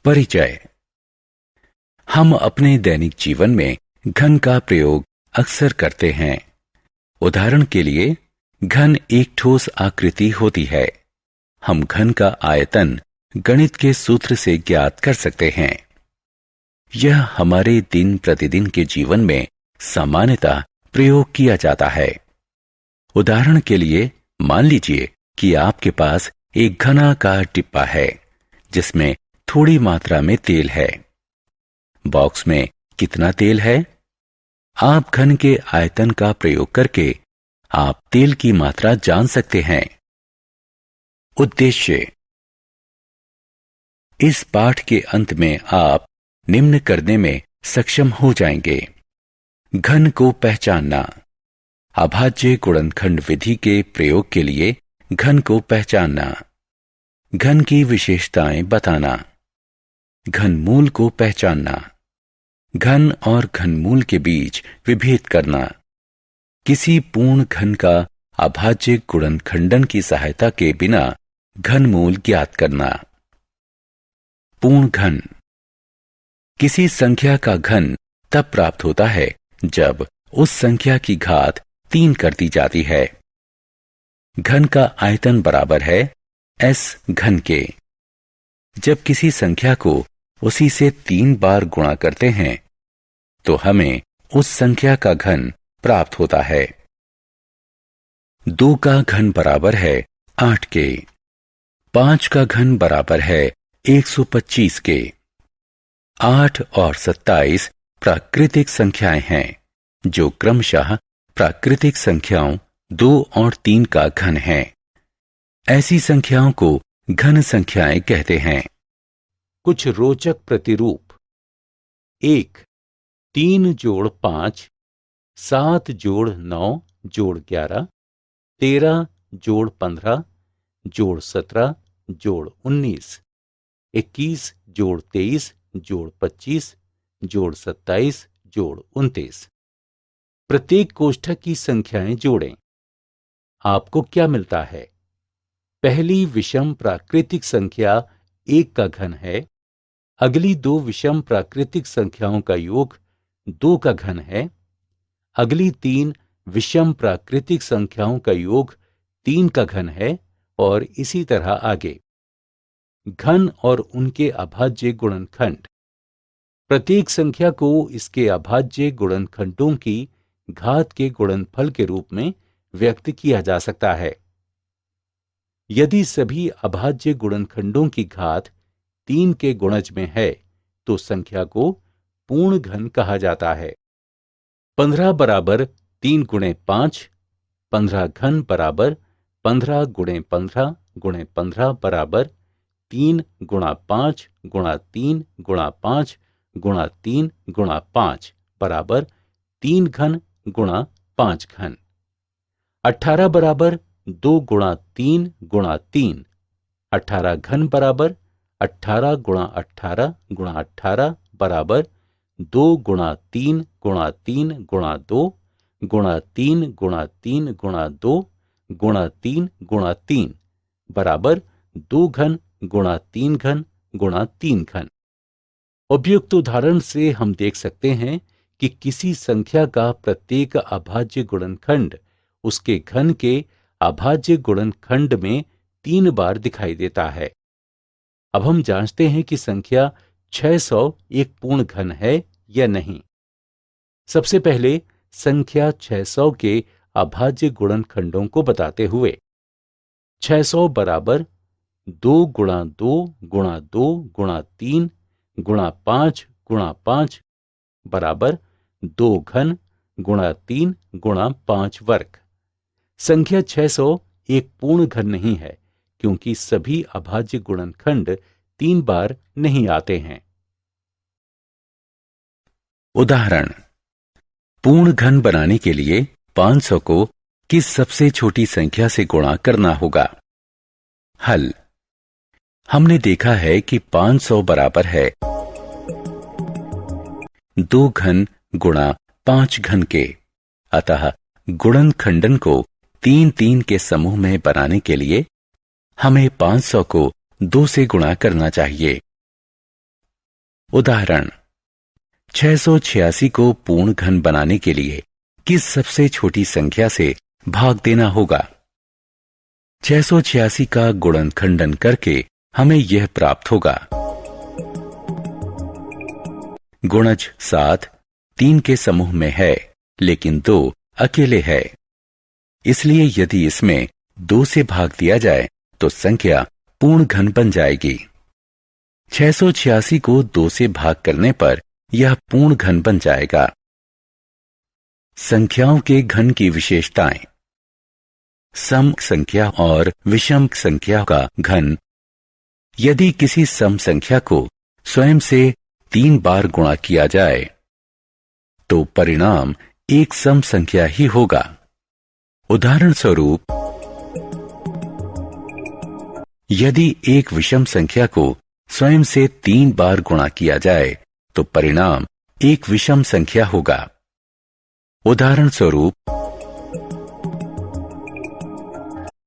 परिचय। हम अपने दैनिक जीवन में घन का प्रयोग अक्सर करते हैं। उदाहरण के लिए, घन एक ठोस आकृति होती है। हम घन का आयतन गणित के सूत्र से ज्ञात कर सकते हैं। यह हमारे दिन प्रतिदिन के जीवन में सामान्यतः प्रयोग किया जाता है। उदाहरण के लिए, मान लीजिए कि आपके पास एक घनाकार डिब्बा है जिसमें थोड़ी मात्रा में तेल है। बॉक्स में कितना तेल है? आप घन के आयतन का प्रयोग करके आप तेल की मात्रा जान सकते हैं। उद्देश्य। इस पाठ के अंत में आप निम्न करने में सक्षम हो जाएंगे: घन को पहचानना, अभाज्य गुणनखंड विधि के प्रयोग के लिए घन को पहचानना, घन की विशेषताएं बताना, घनमूल को पहचानना, घन और घनमूल के बीच विभेद करना, किसी पूर्ण घन का अभाज्य गुणनखंडन की सहायता के बिना घनमूल ज्ञात करना। पूर्ण घन। किसी संख्या का घन तब प्राप्त होता है जब उस संख्या की घात 3 कर दी जाती है। घन का आयतन बराबर है s घन के। जब किसी संख्या को उसी से 3 बार गुणा करते हैं तो हमें उस संख्या का घन प्राप्त होता है। 2 का घन बराबर है 8 के। 5 का घन बराबर है 125 के। 8 और 27 प्राकृतिक संख्याएं हैं जो क्रमशः प्राकृतिक संख्याओं 2 और 3 का घन है। ऐसी संख्याओं को घन संख्याएं कहते हैं। कुछ रोचक प्रतिरूप। 1 3 जोड़ 5, 7 जोड़ 9 जोड़ 11, 13 जोड़ 15 जोड़ 17 जोड़ 19, 21 जोड़ 23 जोड़ 25 जोड़ 27 जोड़ 29। प्रत्येक कोष्ठक की संख्याएं जोड़ें। आपको क्या मिलता है? पहली विषम प्राकृतिक संख्या 1 का घन है। अगली 2 विषम प्राकृतिक संख्याओं का योग 2 का घन है। अगली 3 विषम प्राकृतिक संख्याओं का योग 3 का घन है, और इसी तरह आगे। घन और उनके अभाज्य गुणनखंड। प्रत्येक संख्या को इसके अभाज्य गुणनखंडों की घात के गुणनफल के रूप में व्यक्त किया जा सकता है। यदि सभी अभाज्य गुणनखंडों की घात 3 के गुणज में है तो संख्या को पूर्ण घन कहा जाता है। 15 बराबर 3 गुणे 5, 15 घन बराबर 15 गुणे 15 गुणे 15 बराबर 3 गुणा 5 गुणा 3 गुणा 5 गुणा 3 गुणा 5 बराबर 3 घन गुणा 5 घन। 18 बराबर 2 गुणा 3 गुणा 3। 18 घन बराबर 18 गुणा 18 गुणा 18 बराबर 2 गुणा 3 गुणा 3 गुणा 2 गुणा 3 गुणा 3 गुणा 2 गुणा 3 गुणा 3 बराबर 2 घन गुणा 3 घन गुणा 3 घन। उपयुक्त उदाहरण से हम देख सकते हैं कि किसी संख्या का प्रत्येक अभाज्य गुणनखंड उसके घन के अभाज्य गुणनखंड में 3 बार दिखाई देता है। अब हम जांचते हैं कि संख्या 600 एक पूर्ण घन है या नहीं। सबसे पहले संख्या 600 के अभाज्य गुणनखंडों को बताते हुए, 600 बराबर 2 गुणा 2 गुणा 2 गुणा 3 गुणा 5 गुणा 5 बराबर 2 घन गुणा 3 गुणा 5 वर्ग। संख्या 600 एक पूर्ण घन नहीं है क्योंकि सभी अभाज्य गुणनखंड 3 बार नहीं आते हैं। उदाहरण। पूर्ण घन बनाने के लिए 500 को किस सबसे छोटी संख्या से गुणा करना होगा? हल। हमने देखा है कि 500 बराबर है 2 घन गुणा 5 घन के। अतः गुणनखंडन को 3-3 के समूह में बनाने के लिए हमें 500 को 2 से गुणा करना चाहिए। उदाहरण, 686 को पूर्ण घन बनाने के लिए किस सबसे छोटी संख्या से भाग देना होगा? 686 का गुणनखंडन करके हमें यह प्राप्त होगा। गुणज 7 3 के समूह में है, लेकिन 2 अकेले है। इसलिए यदि इसमें 2 से भाग दिया जाए तो संख्या पूर्ण घन बन जाएगी। 686 को 2 से भाग करने पर यह पूर्ण घन बन जाएगा। संख्याओं के घन की विशेषताएं। सम संख्या और विषम संख्या का घन। यदि किसी सम संख्या को स्वयं से 3 बार गुणा किया जाए तो परिणाम एक सम संख्या ही होगा। उदाहरण स्वरूप, यदि एक विषम संख्या को स्वयं से 3 बार गुणा किया जाए तो परिणाम एक विषम संख्या होगा। उदाहरण स्वरूप,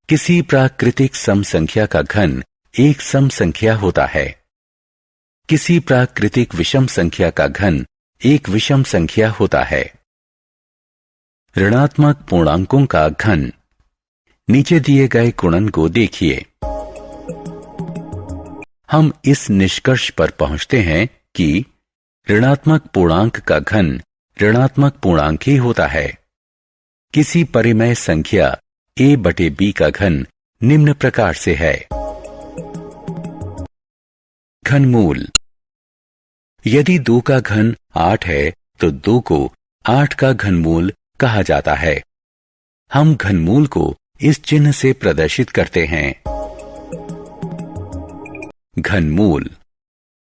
किसी प्राकृतिक सम संख्या का घन एक सम संख्या होता है। किसी प्राकृतिक विषम संख्या का घन एक विषम संख्या होता है। ऋणात्मक पूर्णांकों का घन। नीचे दिए गए गुणन को देखिए। हम इस निष्कर्ष पर पहुंचते हैं कि ऋणात्मक पूर्णांक का घन ऋणात्मक पूर्णांक ही होता है। किसी परिमेय संख्या a/b का घन निम्न प्रकार से है। घनमूल। यदि 2 का घन 8 है तो 2 को 8 का घनमूल कहा जाता है। हम घनमूल को इस चिन्ह से प्रदर्शित करते हैं। घनमूल।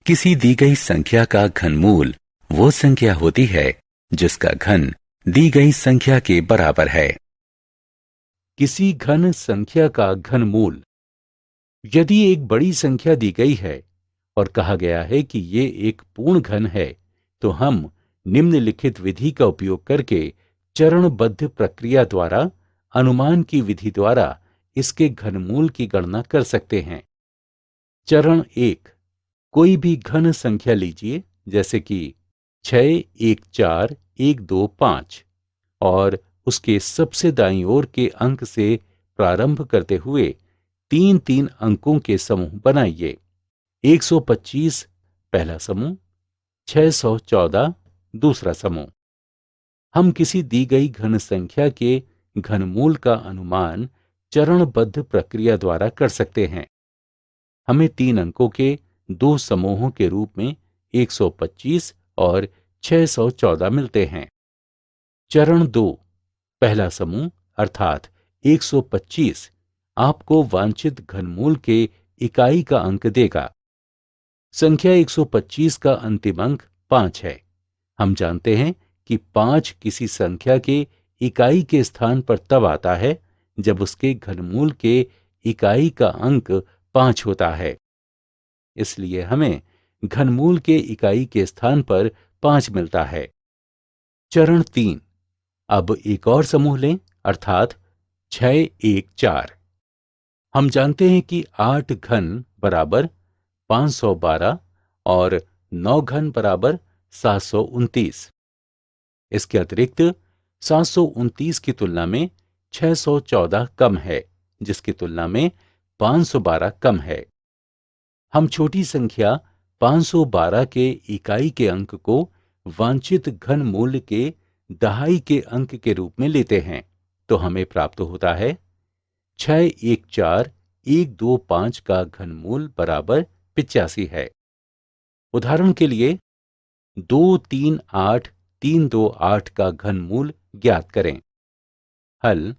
किसी दी गई संख्या का घनमूल वो संख्या होती है जिसका घन दी गई संख्या के बराबर है। किसी घन संख्या का घनमूल। यदि एक बड़ी संख्या दी गई है और कहा गया है कि ये एक पूर्ण घन है, तो हम निम्नलिखित विधि का उपयोग करके चरणबद्ध प्रक्रिया द्वारा अनुमान की विधि द्वारा इसके घनमूल की गणना कर सकते हैं। चरण 1, कोई भी घन संख्या लीजिए, जैसे कि 6, 1, 4, 1, 2, 5 और उसके सबसे दाईं ओर के अंक से प्रारंभ करते हुए 3-3 अंकों के समूह बनाइए। 125 पहला समूह, 614 दूसरा समूह। हम किसी दी गई घन संख्या के घनमूल का अनुमान चरणबद्ध प्रक्रिया द्वारा कर सकते हैं। हमें 3 अंकों के 2 समूहों के रूप में 125 और 614 मिलते हैं। चरण 2, पहला समूह अर्थात 125 आपको वांछित घनमूल के इकाई का अंक देगा। संख्या 125 का अंतिम अंक 5 है। हम जानते हैं कि 5 किसी संख्या के इकाई के स्थान पर तब आता है जब उसके घनमूल के इकाई का अंक 5 होता है। इसलिए हमें घनमूल के इकाई के स्थान पर 5 मिलता है। चरण 3, अब एक और समूह लें अर्थात 6, 1, 4। हम जानते हैं कि 8 घन बराबर 512 और 9 घन बराबर 729। इसके अतिरिक्त 729 की तुलना में 614 कम है, जिसकी तुलना में 512 कम है। हम छोटी संख्या 512 के इकाई के अंक को वांछित घन मूल्य के दहाई के अंक के रूप में लेते हैं, तो हमें प्राप्त होता है 614,125 का घनमूल बराबर 85 है। उदाहरण के लिए 238,328 का घनमूल ज्ञात करें। हल।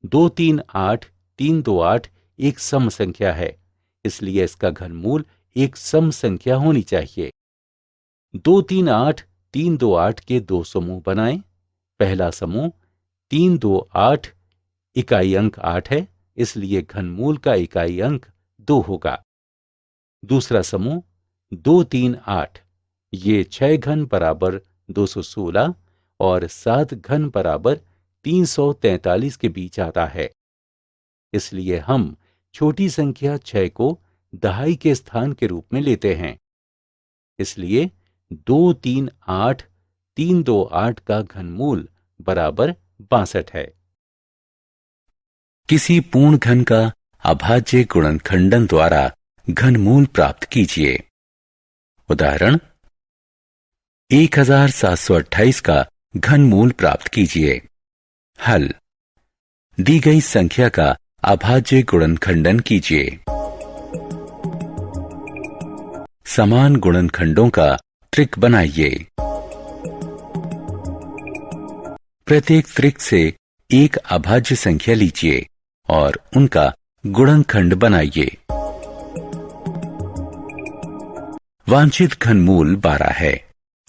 238,328 एक सम संख्या है, इसलिए इसका घनमूल एक सम संख्या होनी चाहिए। 238,328 के 2 समूह बनाएं। पहला समूह 328 इकाई अंक 8 है, इसलिए घनमूल का इकाई अंक 2 होगा। दूसरा समूह 238, ये 6 घन बराबर 216 और 7 घन बराबर 343 के बीच आता है, इसलिए हम छोटी संख्या 6 को दहाई के स्थान के रूप में लेते हैं। इसलिए 238 328 का घनमूल बराबर 62 है। किसी पूर्ण घन का अभाज्य गुणनखंडन द्वारा घनमूल प्राप्त कीजिए। उदाहरण 1728 का घनमूल प्राप्त कीजिए। हल दी गई संख्या का अभाज्य गुणनखंडन कीजिए। समान गुणनखंडों का त्रिक बनाइए। प्रत्येक त्रिक से एक अभाज्य संख्या लीजिए और उनका गुणनखंड बनाइए। वांछित घनमूल 12 है,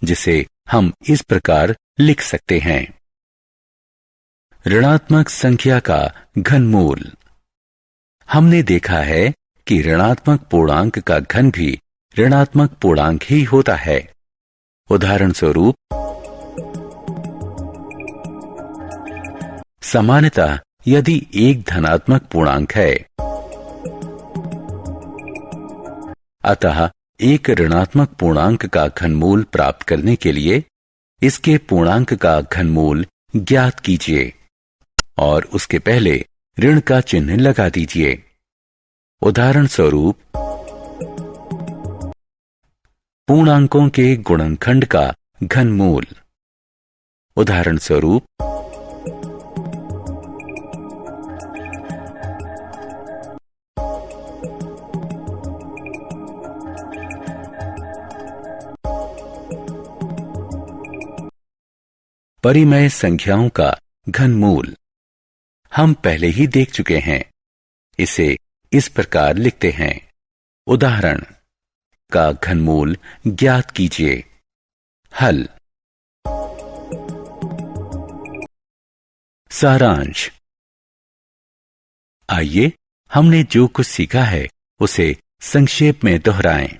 जिसे हम इस प्रकार लिख सकते हैं। ऋणात्मक संख्या का घनमूल। हमने देखा है कि ऋणात्मक पूर्णांक का घन भी ऋणात्मक पूर्णांक ही होता है। उदाहरण स्वरूप सामान्यतः यदि एक धनात्मक पूर्णांक है, अतः एक ऋणात्मक पूर्णांक का घनमूल प्राप्त करने के लिए इसके पूर्णांक का घनमूल ज्ञात कीजिए और उसके पहले ऋण का चिन्ह लगा दीजिए। उदाहरण स्वरूप पूर्णांकों के गुणनखंड का घनमूल। उदाहरण स्वरूप परिमेय संख्याओं का घनमूल हम पहले ही देख चुके हैं। इसे इस प्रकार लिखते हैं। उदाहरण का घनमूल ज्ञात कीजिए। हल सारांश। आइए हमने जो कुछ सीखा है उसे संक्षेप में दोहराएं।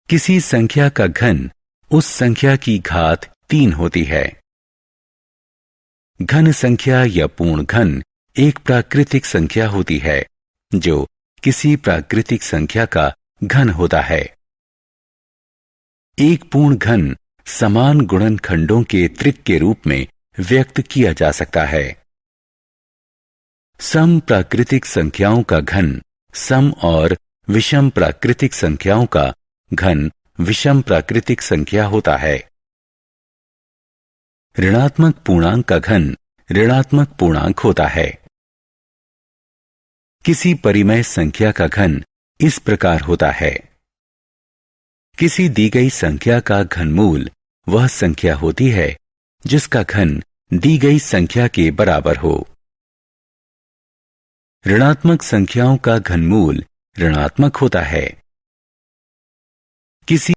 किसी संख्या का घन उस संख्या की घात 3 होती है। घन संख्या या पूर्ण घन एक प्राकृतिक संख्या होती है जो किसी प्राकृतिक संख्या का घन होता है। एक पूर्ण घन समान गुणनखंडों के त्रिक के रूप में व्यक्त किया जा सकता है। सम प्राकृतिक संख्याओं का घन सम और विषम प्राकृतिक संख्याओं का घन विषम प्राकृतिक संख्या होता है। ऋणात्मक पूर्णांक का घन ऋणात्मक पूर्णांक होता है। किसी परिमेय संख्या का घन इस प्रकार होता है। किसी दी गई संख्या का घनमूल वह संख्या होती है जिसका घन दी गई संख्या के बराबर हो। ऋणात्मक संख्याओं का घनमूल ऋणात्मक होता है। किसी